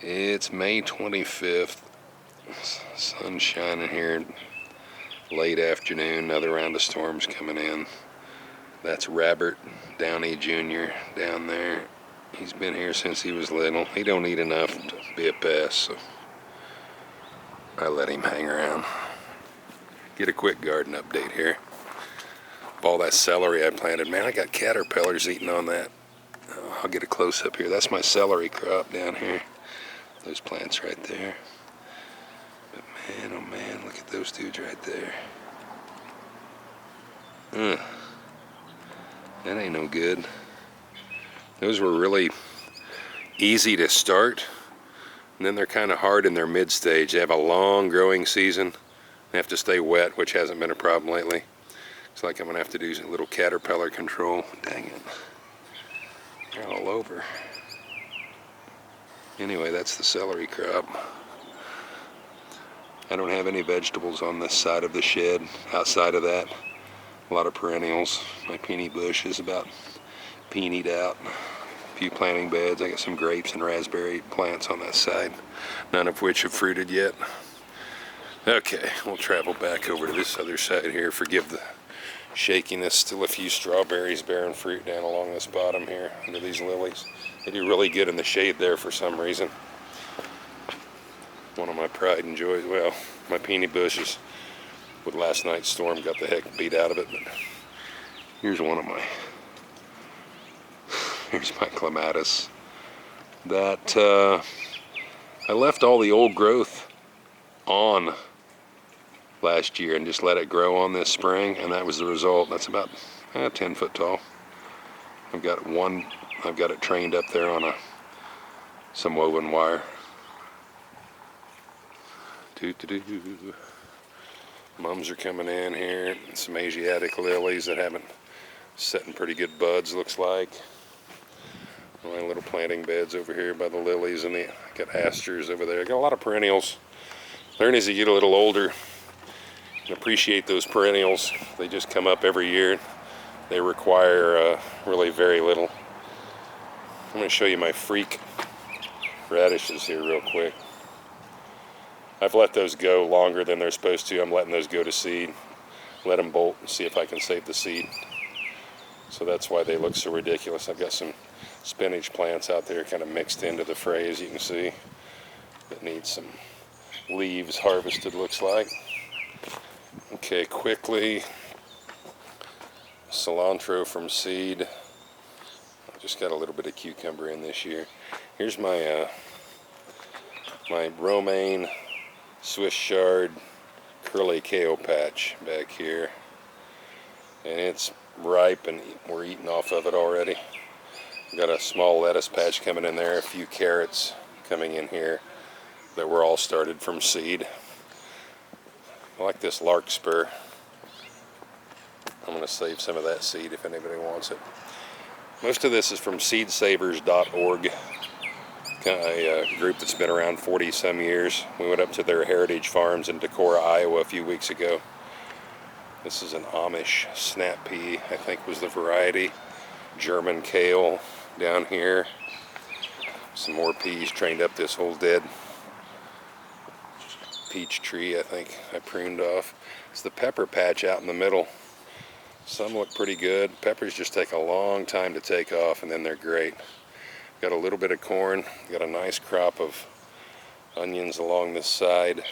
It's May 25th. Sun's shining here. Late afternoon. Another round of storms coming in. That's Robert Downey Jr. down there. He's been here since he was little. He don't eat enough to be a pest, so I let him hang around. Get a quick garden update here. Of all that celery I planted, man, I got caterpillars eating on that. I'll get a close-up here. That's my celery crop down here. Those plants right there. But man, oh man, look at those dudes right there. That ain't no good. Those were really easy to start, and then they're kind of hard in their mid-stage. They have a long growing season. They have to stay wet, which hasn't been a problem lately. It's like I'm gonna have to do a little caterpillar control. Dang it. They're all over. Anyway, that's the celery crop. I don't have any vegetables on this side of the shed. Outside of that, a lot of perennials. My peony bush is about peonied out. A few planting beds. I got some grapes and raspberry plants on that side, none of which have fruited yet. Okay, we'll travel back over to this other side here. Forgive the shakiness. Still a few strawberries bearing fruit down along this bottom here under these lilies. They do really good in the shade there for some reason. One of my pride and joys. Well, my peony bushes with last night's storm got the heck beat out of it. But here's one of my, here's my clematis. That I left all the old growth on last year and just let it grow on this spring, and that was the result. That's about 10 foot tall. I've got it trained up there on some woven wire. Mums are coming in here. Some Asiatic lilies that haven't set in pretty good buds, looks like. My little planting beds over here by the lilies, and I got asters over there. I got a lot of perennials. Learn as you get a little older and appreciate those perennials. They just come up every year. They require really very little. I'm going to show you my freak radishes here real quick. I've let those go longer than they're supposed to. I'm letting those go to seed. Let them bolt and see if I can save the seed. So that's why they look so ridiculous. I've got some spinach plants out there kind of mixed into the fray, as you can see, that need some leaves harvested, looks like. Okay, quickly, cilantro from seed. I just got a little bit of cucumber in this year. Here's my my romaine Swiss chard curly kale patch back here, and it's ripe and we're eating off of it already. Got a small lettuce patch coming in there, a few carrots coming in here that were all started from seed. I like this larkspur. I'm going to save some of that seed if anybody wants it. Most of this is from seedsavers.org, a group that's been around 40 some years. We went up to their heritage farms in Decorah, Iowa a few weeks ago. This is an Amish snap pea, I think was the variety. German kale down here. Some more peas trained up this whole dead peach tree, I think I pruned off. It's the pepper patch out in the middle. Some look pretty good. Peppers just take a long time to take off, and then they're great. Got a little bit of corn. Got a nice crop of onions along this side.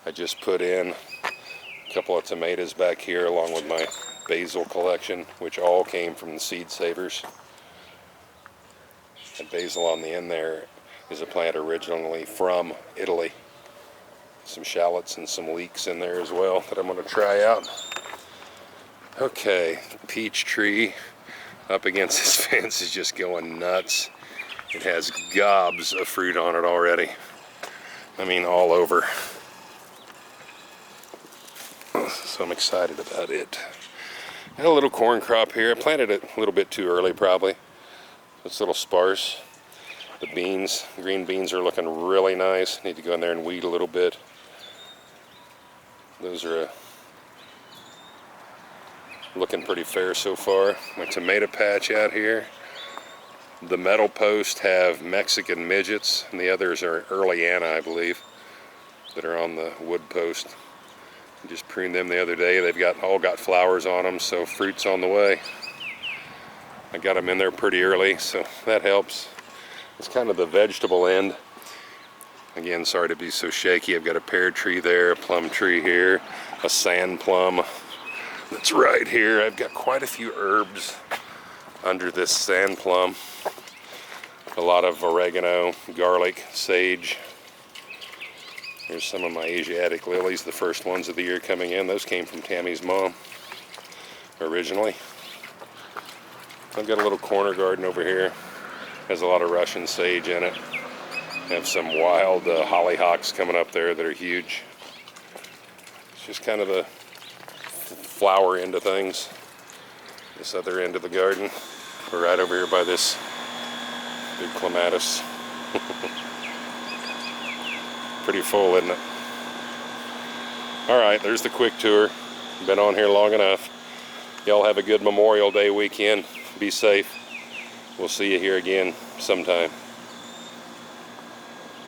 I just put in a couple of tomatoes back here along with my basil collection, which all came from the Seed Savers. And basil on the end there is a plant originally from Italy. Some shallots and some leeks in there as well that I'm going to try out. Okay, peach tree up against this fence is just going nuts. It has gobs of fruit on it already. I mean, all over. So I'm excited about it. Got a little corn crop here. I planted it a little bit too early probably. It's a little sparse. The beans, green beans, are looking really nice. Need to go in there and weed a little bit. Those are looking pretty fair so far. My tomato patch out here. The metal posts have Mexican midgets, and the others are early Anna, I believe, that are on the wood post. I just pruned them the other day. They've all got flowers on them, so fruit's on the way. I got them in there pretty early, so that helps. It's kind of the vegetable end. Again, sorry to be so shaky. I've got a pear tree there, a plum tree here, a sand plum that's right here. I've got quite a few herbs under this sand plum. A lot of oregano, garlic, sage. Here's some of my Asiatic lilies, the first ones of the year coming in. Those came from Tammy's mom originally. I've got a little corner garden over here. Has a lot of Russian sage in it. I have some wild hollyhocks coming up there that are huge. It's just kind of the flower end of things. This other end of the garden. We're right over here by this big clematis. Pretty full, isn't it? Alright, there's the quick tour. Been on here long enough. Y'all have a good Memorial Day weekend. Be safe. We'll see you here again sometime.